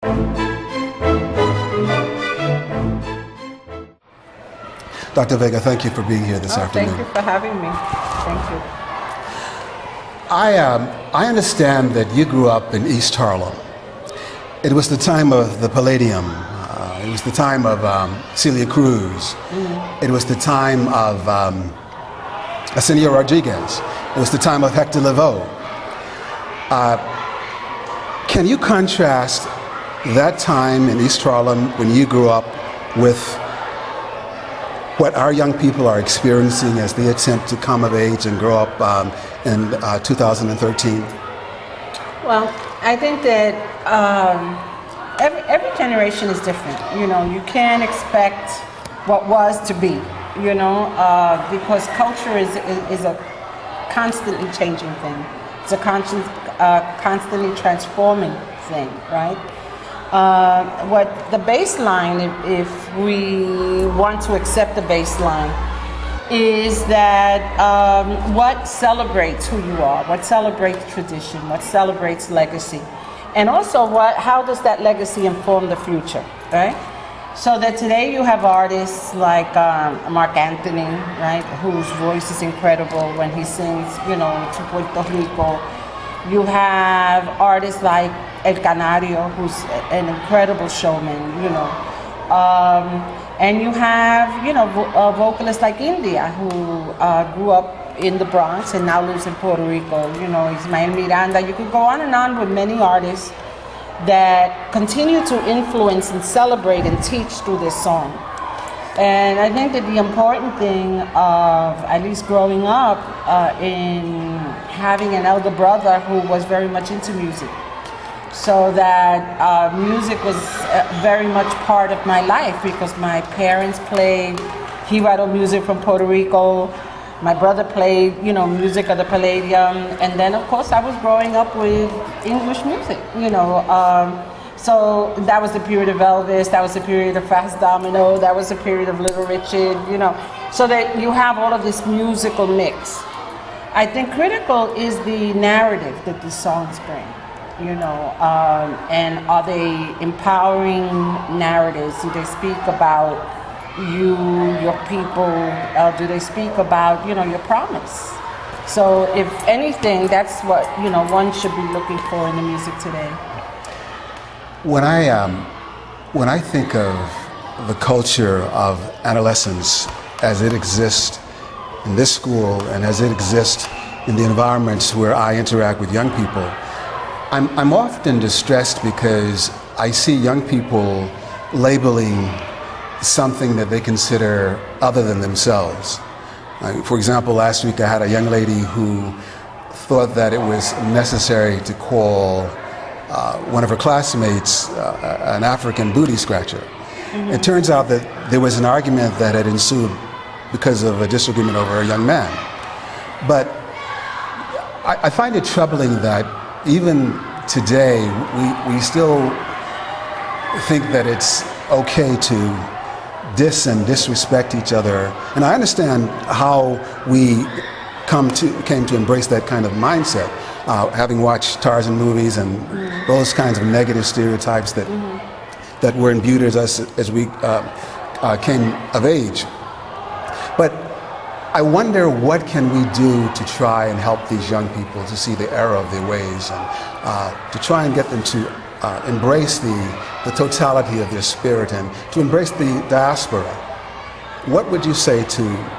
Dr. Vega, thank you for being here this afternoon. Thank you for having me. Thank you. I understand that you grew up in East Harlem. It was the time of the Palladium. It was the time of Celia Cruz. It was the time of Arsenio Rodriguez. It was the time of Hector Lavoe. Can you contrast that time in East Harlem when you grew up with what our young people are experiencing as they attempt to come of age and grow up in 2013? Well, I think that every generation is different. You know, you can't expect what was to be, you know, because culture is a constantly changing thing. It's a constantly transforming thing, right? What the baseline, if we want to accept the baseline, is that what celebrates who you are, what celebrates tradition, what celebrates legacy, and also how does that legacy inform the future, right? So that today you have artists like Mark Anthony, right, whose voice is incredible when he sings, you know, to Puerto Rico. You have artists like El Canario, who's an incredible showman, you know. And you have, you know, vocalists like India, who grew up in the Bronx and now lives in Puerto Rico. You know, Ismael Miranda. You could go on with many artists that continue to influence and celebrate and teach through this song. And I think that the important thing of at least growing up in having an elder brother who was very much into music, so that music was very much part of my life because my parents played Jibarito music from Puerto Rico. My brother played, you know, music of the Palladium, and then of course I was growing up with English music, you know. So that was the period of Elvis, that was the period of Fast Domino, that was the period of Little Richard, you know. So that you have all of this musical mix. I think critical is the narrative that these songs bring, you know, and are they empowering narratives? Do they speak about you, your people? Do they speak about, you know, your promise? So if anything, that's what, you know, one should be looking for in the music today. When I think of the culture of adolescence as it exists in this school and as it exists in the environments where I interact with young people, I'm often distressed because I see young people labeling something that they consider other than themselves. For example, last week I had a young lady who thought that it was necessary to call one of her classmates an African booty scratcher. Mm-hmm. It turns out that there was an argument that had ensued because of a disagreement over a young man. But I find it troubling that even today we still think that it's okay to diss and disrespect each other. And I understand how we came to embrace that kind of mindset, having watched Tarzan movies and those kinds of negative stereotypes that were imbued as us as we came of age. But I wonder what can we do to try and help these young people to see the error of their ways and to try and get them to embrace the totality of their spirit and to embrace the diaspora. What would you say to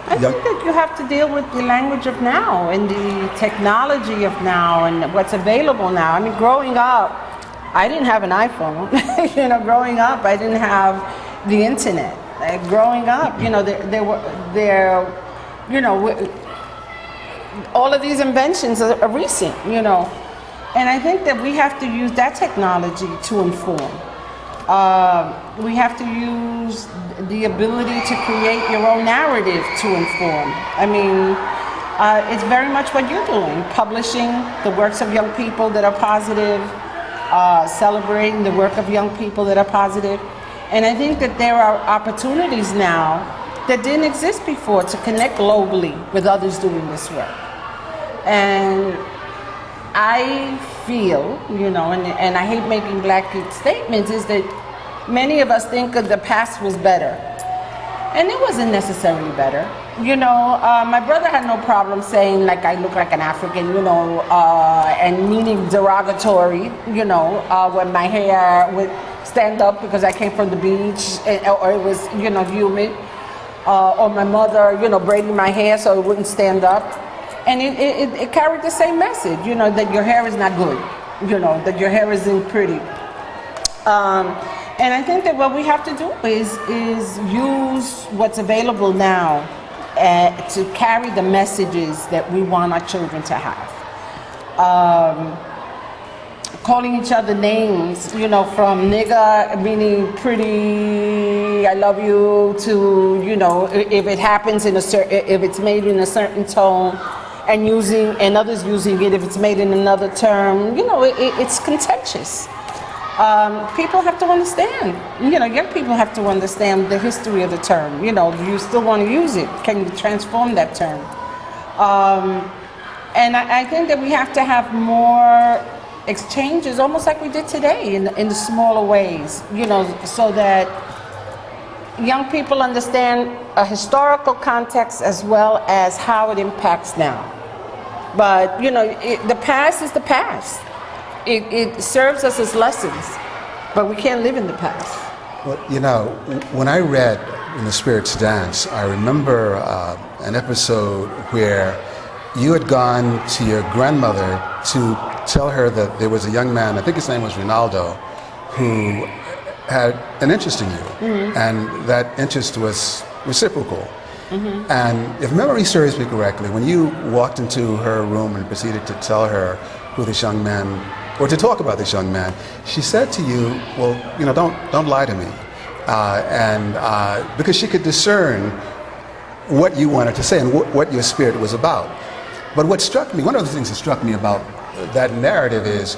I think that you have to deal with the language of now and the technology of now and what's available now. I mean, growing up, I didn't have an iPhone. You know, growing up, I didn't have the internet. Growing up, you know, all of these inventions are recent, you know. And I think that we have to use that technology to inform. We have to use the ability to create your own narrative to inform. I mean, it's very much what you're doing, publishing the works of young people that are positive, celebrating the work of young people that are positive. And I think that there are opportunities now that didn't exist before to connect globally with others doing this work. And I feel, and I hate making black statements, is that many of us think of the past was better. And it wasn't necessarily better. My brother had no problem saying like I look like an African, and meaning derogatory, when my hair would stand up because I came from the beach, or it was, humid, or my mother, braiding my hair so it wouldn't stand up. And it carried the same message, that your hair is not good, that your hair isn't pretty. And I think that what we have to do is use what's available now to carry the messages that we want our children to have. Calling each other names, from nigga meaning pretty, I love you, to, if it happens if it's made in a certain tone, and others using it if it's made in another term, it's contentious. People have to understand, young people have to understand the history of the term. Do you still want to use it? Can you transform that term? And I think that we have to have more exchanges, almost like we did today, in the smaller ways, so that young people understand a historical context as well as how it impacts now. But, the past is the past. It serves us as lessons, but we can't live in the past. Well, when I read In the Spirit's Dance, I remember an episode where you had gone to your grandmother to tell her that there was a young man, I think his name was Ronaldo, who had an interest in you, mm-hmm. and that interest was reciprocal. Mm-hmm. And if memory serves me correctly, when you walked into her room and proceeded to tell her who this young man, or to talk about this young man, she said to you, well, don't lie to me. Because she could discern what you wanted to say and what your spirit was about. But what struck me, one of the things that struck me about that narrative is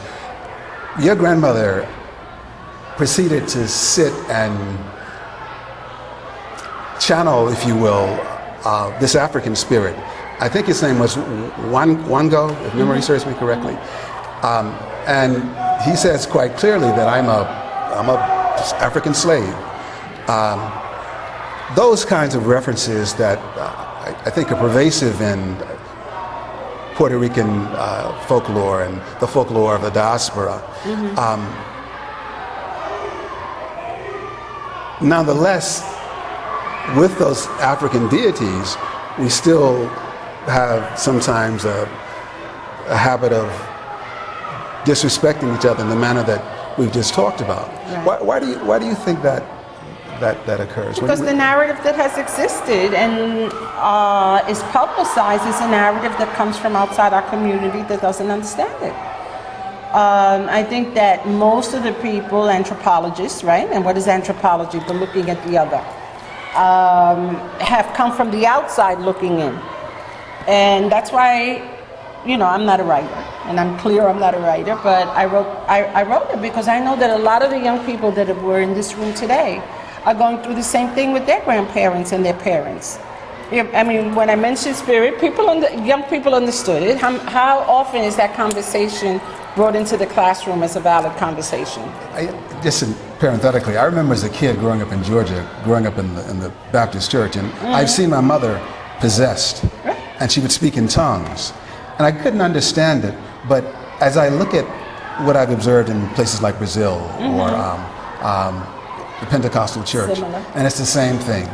your grandmother proceeded to sit and channel, if you will, this African spirit. I think his name was Wango, if memory serves me correctly. And he says quite clearly that I'm a African slave. Those kinds of references that I think are pervasive in Puerto Rican folklore and the folklore of the diaspora. Mm-hmm. Nonetheless, with those African deities, we still have sometimes a habit of disrespecting each other in the manner that we've just talked about. Right. Why do you think that occurs? Because the narrative that has existed and is publicized is a narrative that comes from outside our community that doesn't understand it. I think that most of the people, anthropologists, right? And what is anthropology? But looking at the other. Have come from the outside looking in. And that's why, I'm not a writer. And I'm clear I'm not a writer, but I wrote it because I know that a lot of the young people that were in this room today are going through the same thing with their grandparents and their parents. When I mentioned spirit, young people understood it. How often is that conversation brought into the classroom as a valid conversation? Just parenthetically, I remember as a kid growing up in Georgia, growing up in the Baptist church, and I've seen my mother possessed, and she would speak in tongues. And I couldn't understand it, but as I look at what I've observed in places like Brazil or the Pentecostal church, similar. And it's the same thing.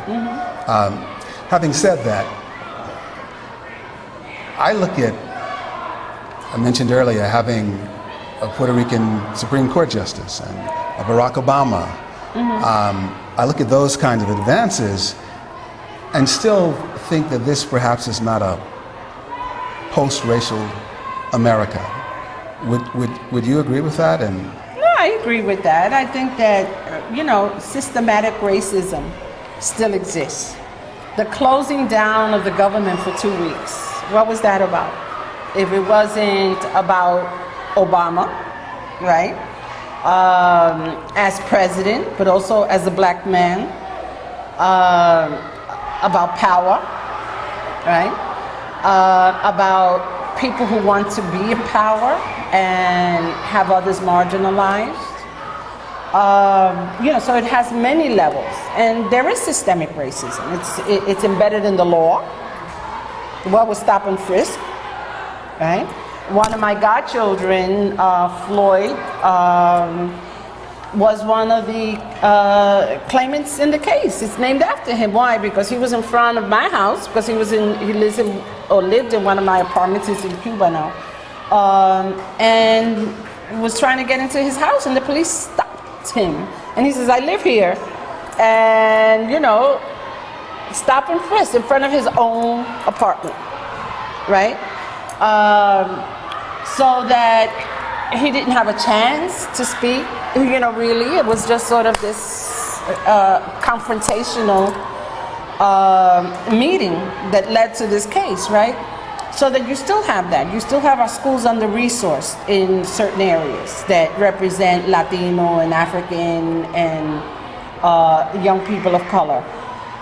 Having said that, I look at, I mentioned earlier, having a Puerto Rican Supreme Court justice and a Barack Obama. I look at those kinds of advances and still think that this perhaps is not a post-racial America. Would you agree with that? And no, I agree with that. I think that, systematic racism still exists. The closing down of the government for 2 weeks, what was that about? If it wasn't about Obama, right, as president, but also as a black man, about power, right, about people who want to be in power and have others marginalized. So it has many levels, and there is systemic racism. It's embedded in the law. What was stop and frisk, right? One of my godchildren, Floyd, was one of the claimants in the case. It's named after him. Why? Because he was in front of my house, because he lived in one of my apartments. He's in Cuba now, and was trying to get into his house, and the police stopped him. And he says, I live here, and stop and frisk in front of his own apartment, right? So that he didn't have a chance to speak. Really, it was just sort of this confrontational meeting that led to this case, right? So that you still have that. You still have our schools under-resourced in certain areas that represent Latino and African and young people of color.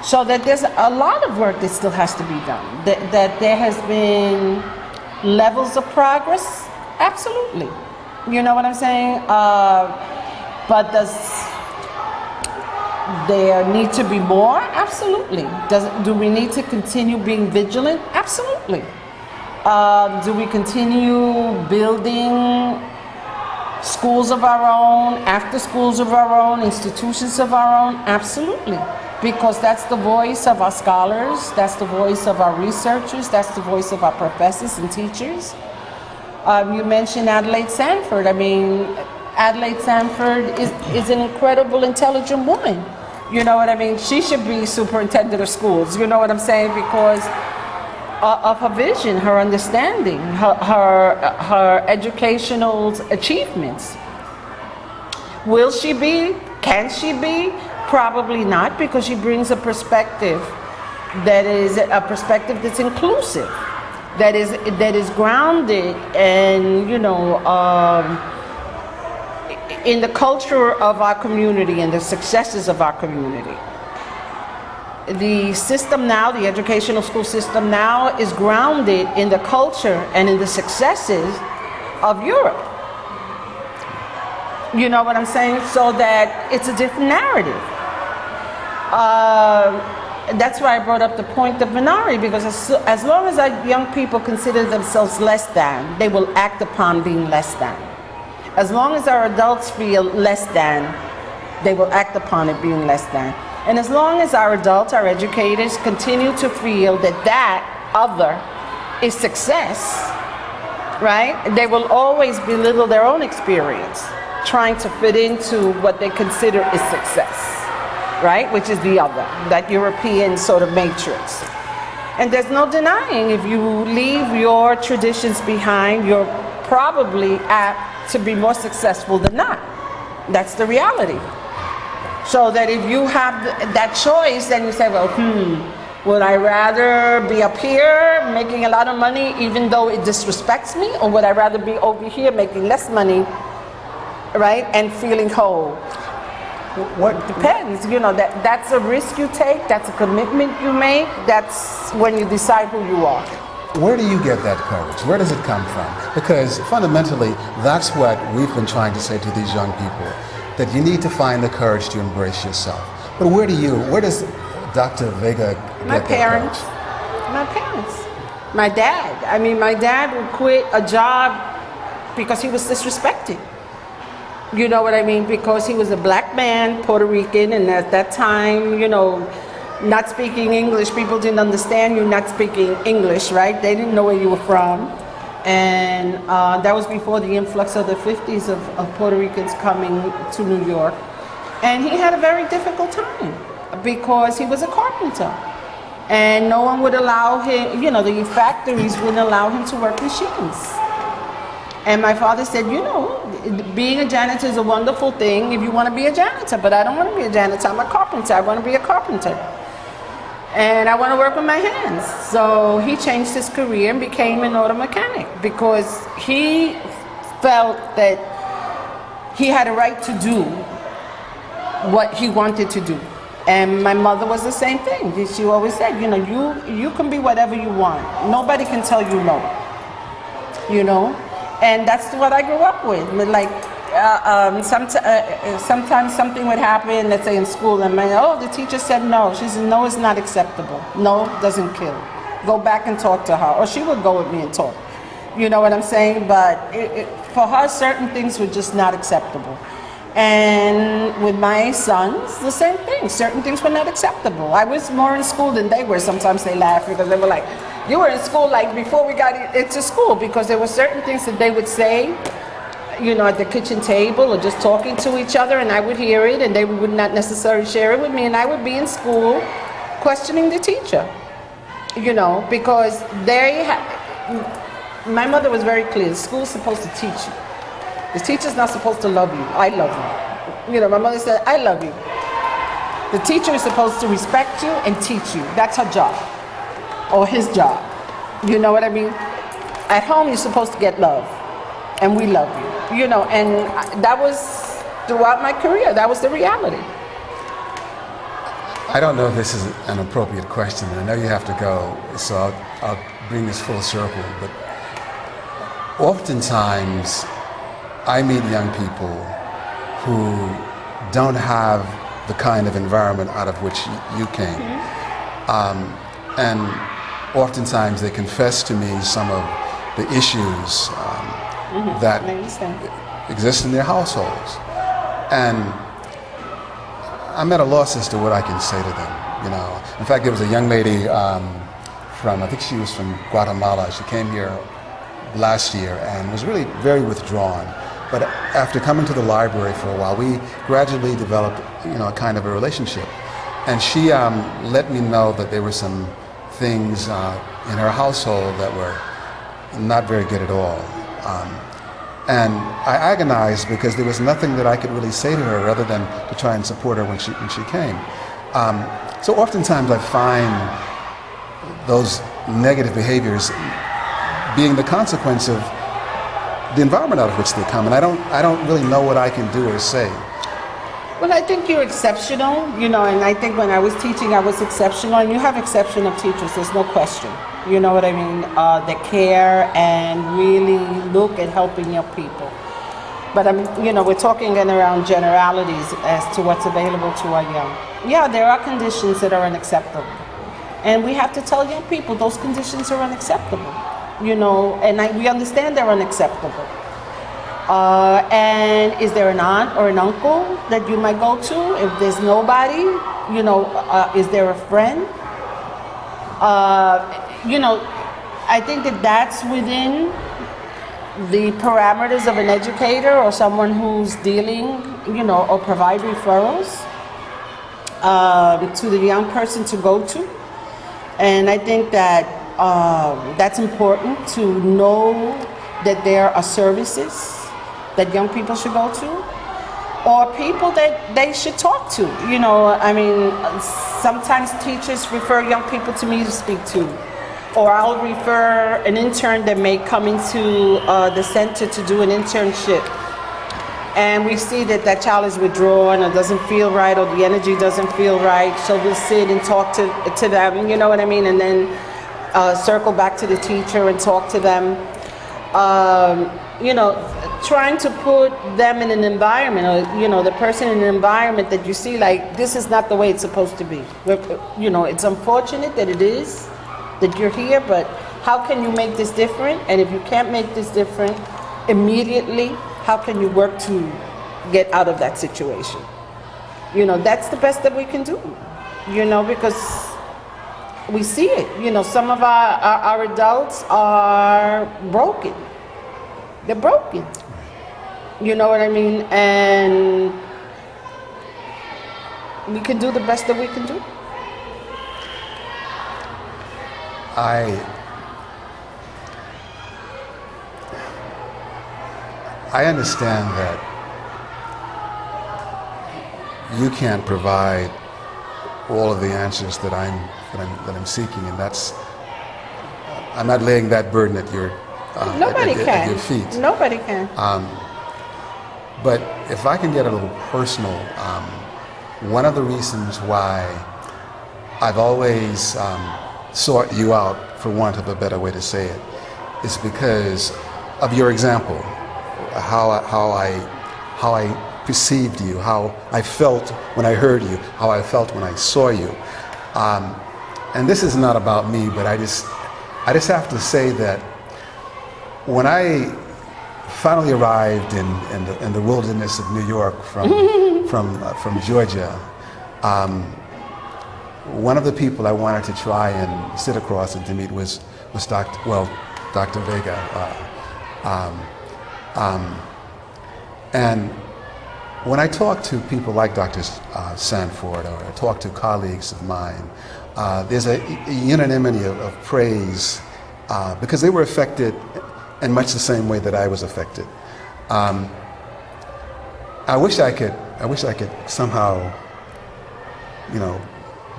So that there's a lot of work that still has to be done. That there has been levels of progress, absolutely. You know what I'm saying? But does there need to be more? Absolutely. Do we need to continue being vigilant? Absolutely. Do we continue building schools of our own, after schools of our own, institutions of our own? Absolutely. Because that's the voice of our scholars, that's the voice of our researchers, that's the voice of our professors and teachers. You mentioned Adelaide Sanford. Adelaide Sanford is an incredible, intelligent woman. You know what I mean? She should be superintendent of schools. You know what I'm saying? Because of her vision, her understanding, her educational achievements. Will she be? Can she be? Probably not, because she brings a perspective that is a perspective that's inclusive, that is grounded and in the culture of our community and the successes of our community. The system now, the educational school system now, is grounded in the culture and in the successes of Europe. You know what I'm saying? So that it's a different narrative. That's why I brought up the point of minority, because as long as our young people consider themselves less than, they will act upon being less than. As long as our adults feel less than, they will act upon it being less than. And as long as our adults, our educators, continue to feel that other is success, right? They will always belittle their own experience, trying to fit into what they consider is success, right? Which is the other, that European sort of matrix. And there's no denying, if you leave your traditions behind, you're probably apt to be more successful than not. That's the reality. So that if you have that choice, then you say, well, would I rather be up here making a lot of money even though it disrespects me, or would I rather be over here making less money, right, and feeling whole? What depends, that's a risk you take, that's a commitment you make, that's when you decide who you are. Where do you get that courage? Where does it come from? Because fundamentally, that's what we've been trying to say to these young people, that you need to find the courage to embrace yourself. But where does Dr. Vega get My parents. My dad. My dad would quit a job because he was disrespected. You know what I mean? Because he was a black man, Puerto Rican, and at that time, not speaking English, people didn't understand you not speaking English, right? They didn't know where you were from. And that was before the influx of the 50s of Puerto Ricans coming to New York. And he had a very difficult time because he was a carpenter. And no one would allow him, the factories wouldn't allow him to work machines. And my father said, being a janitor is a wonderful thing if you want to be a janitor, but I don't want to be a janitor, I'm a carpenter, I want to be a carpenter. And I want to work with my hands. So he changed his career and became an auto mechanic because he felt that he had a right to do what he wanted to do. And my mother was the same thing. She always said, you can be whatever you want. Nobody can tell you no. you know, and that's what I grew up with. Like, sometimes something would happen, let's say in school, and the teacher said no. She said, no, it's not acceptable. No, doesn't kill. Go back and talk to her. Or she would go with me and talk. You know what I'm saying? But for her, certain things were just not acceptable. And with my sons, the same thing. Certain things were not acceptable. I was more in school than they were. Sometimes they laugh because they were like, you were in school like before we got into school, because there were certain things that they would say, you know, at the kitchen table or just talking to each other, and I would hear it, and they would not necessarily share it with me, and I would be in school questioning the teacher, you know, because my mother was very clear. The school's supposed to teach you. The teacher's not supposed to love you. I love you. You know, my mother said, I love you. The teacher is supposed to respect you and teach you. That's her job, or his job. You know what I mean? At home, you're supposed to get love, and we love you. You know, and that was throughout my career. That was the reality. I don't know if this is an appropriate question, and I know you have to go, so I'll bring this full circle. But oftentimes, I meet young people who don't have the kind of environment out of which you came. And oftentimes they confess to me some of the issues that exist in their households. And I'm at a loss as to what I can say to them, you know. In fact, there was a young lady I think she was from Guatemala. She came here last year and was really very withdrawn. But after coming to the library for a while, we gradually developed, you know, a kind of a relationship. And she let me know that there were some things in her household that were not very good at all. And I agonized because there was nothing that I could really say to her other than to try and support her when she came. So oftentimes I find those negative behaviors being the consequence of the environment out of which they come, and I don't really know what I can do or say. Well, I think you're exceptional, you know, and I think when I was teaching, I was exceptional, and you have exceptional teachers, there's no question. You know what I mean? That care and really look at helping young people. But you know, we're talking in around generalities as to what's available to our young. Yeah, there are conditions that are unacceptable, and we have to tell young people those conditions are unacceptable. You know, and we understand they're unacceptable. And is there an aunt or an uncle that you might go to? If there's nobody, you know, is there a friend? You know, I think that's within the parameters of an educator or someone who's dealing, you know, or provide referrals to the young person to go to. And I think that that's important to know that there are services that young people should go to, or people that they should talk to. You know, I mean, sometimes teachers refer young people to me to speak to, or I'll refer an intern that may come into the center to do an internship, and we see that child is withdrawn or doesn't feel right, or the energy doesn't feel right, so we'll sit and talk to them, you know what I mean, and then circle back to the teacher and talk to them. You know, trying to put them in an environment, or, you know, the person in an environment that you see like, this is not the way it's supposed to be. You know, it's unfortunate that it is, that you're here, but how can you make this different? And if you can't make this different immediately, how can you work to get out of that situation? You know, that's the best that we can do, you know, because we see it. You know, some of our adults are broken. They're broken. You know what I mean? And we can do the best that we can do. I understand that you can't provide all of the answers that I'm seeking, and that's, I'm not laying that burden at your at your feet. Nobody can. But if I can get a little personal, one of the reasons why I've always sought you out, for want of a better way to say it, is because of your example, how I perceived you, how I felt when I heard you, how I felt when I saw you. And this is not about me, but I just have to say that when I finally arrived in the wilderness of New York from Georgia, one of the people I wanted to try and sit across and to meet was Dr. Vega. And when I talk to people like Dr. Sanford, or I talk to colleagues of mine, there's a unanimity of praise because they were affected in much the same way that I was affected. I wish I could somehow,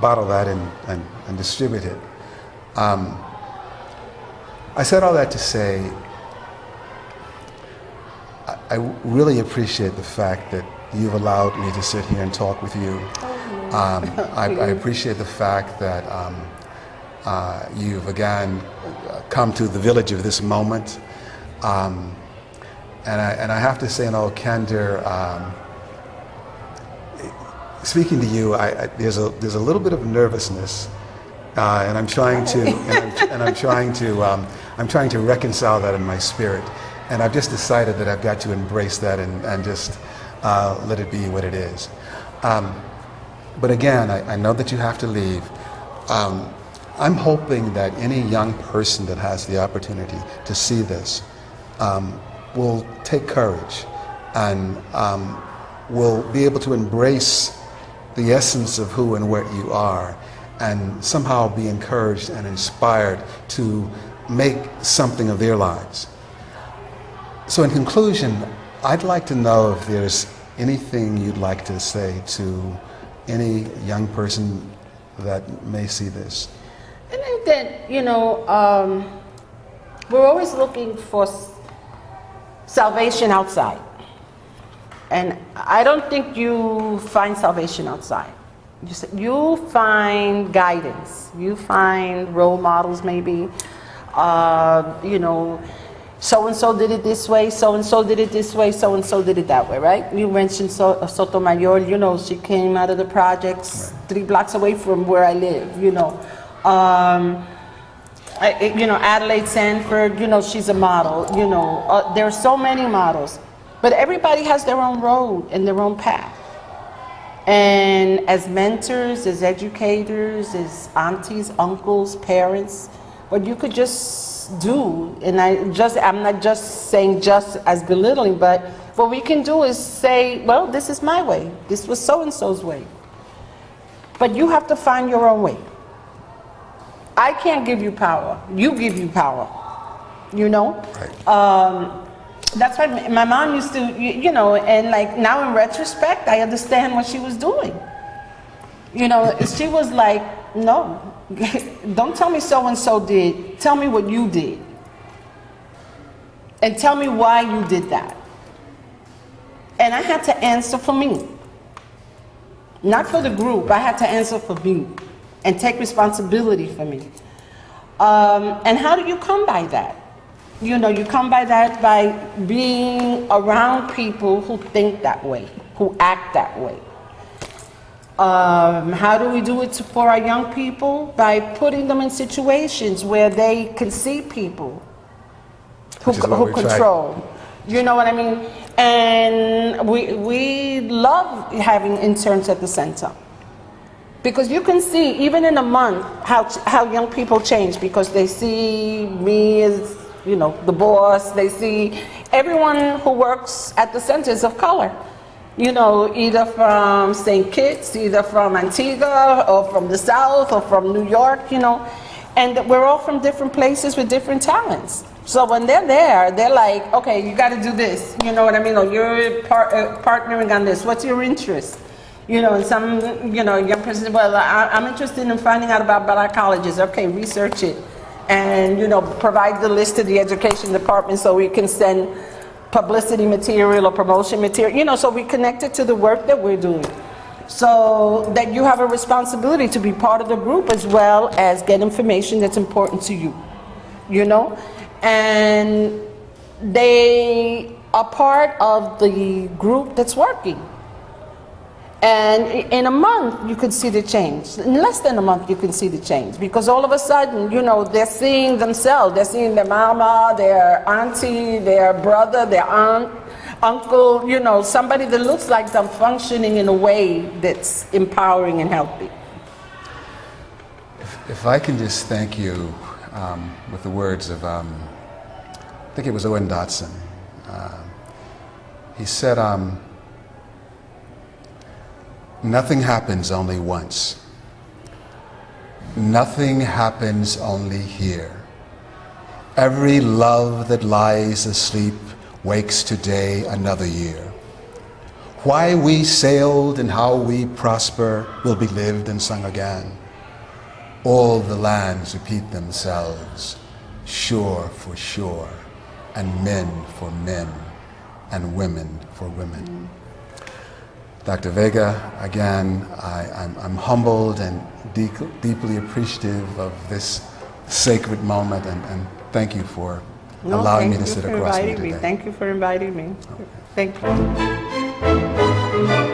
bottle that and distribute it. I said all that to say, I really appreciate the fact that you've allowed me to sit here and talk with you. I appreciate the fact that you've again come to the village of this moment. And I have to say in all candor, speaking to you, there's a little bit of nervousness, and I'm trying to reconcile that in my spirit. And I've just decided that I've got to embrace that and just let it be what it is. But again, I know that you have to leave. I'm hoping that any young person that has the opportunity to see this will take courage and will be able to embrace the essence of who and what you are, and somehow be encouraged and inspired to make something of their lives. So in conclusion, I'd like to know if there's anything you'd like to say to any young person that may see this. I think that, we're always looking for salvation outside. And I don't think you find salvation outside. You find guidance. You find role models, maybe. So-and-so did it this way, so-and-so did it this way, so-and-so did it that way, right? You mentioned Sotomayor, she came out of the projects 3 blocks away from where I live, Adelaide Sanford, she's a model, there are so many models. But everybody has their own road and their own path. And as mentors, as educators, as aunties, uncles, parents, what you could just do, and I'm not just saying just as belittling, but what we can do is say, well, this is my way. This was so-and-so's way. But you have to find your own way. I can't give you power. You give you power. Right. That's why my mom used to, and like now in retrospect, I understand what she was doing. She was like, no, don't tell me so-and-so did. Tell me what you did. And tell me why you did that. And I had to answer for me. Not for the group, I had to answer for me and take responsibility for me. And how do you come by that? You come by that by being around people who think that way, who act that way. How do we do it for our young people? By putting them in situations where they can see people who control. You know what I mean? And we love having interns at the center. Because you can see, even in a month, how young people change, because they see me as the boss. They see everyone who works at the center is of color. Either from St. Kitts, either from Antigua, or from the South, or from New York, And we're all from different places with different talents. So when they're there, they're like, okay, you got to do this. You know what I mean? Or you're partnering on this. What's your interest? And some, young person, well, I'm interested in finding out about Black colleges. Okay, research it. And, provide the list to the education department so we can send publicity material or promotion material, so we connect it to the work that we're doing. So that you have a responsibility to be part of the group as well as get information that's important to you, And they are part of the group that's working. And in a month, you could see the change. In less than a month, you can see the change. Because all of a sudden, you know, they're seeing themselves. They're seeing their mama, their auntie, their brother, their aunt, uncle, you know, somebody that looks like them functioning in a way that's empowering and healthy. If I can just thank you with the words of, I think it was Owen Dotson. He said, nothing happens only once. Nothing happens only here. Every love that lies asleep wakes today another year. Why we sailed and how we prosper will be lived and sung again. All the lands repeat themselves, shore for shore, and men for men, and women for women. Dr. Vega, again, I'm humbled and deeply appreciative of this sacred moment, and thank you for allowing me to sit across from you today. Thank you for inviting me. Thank you.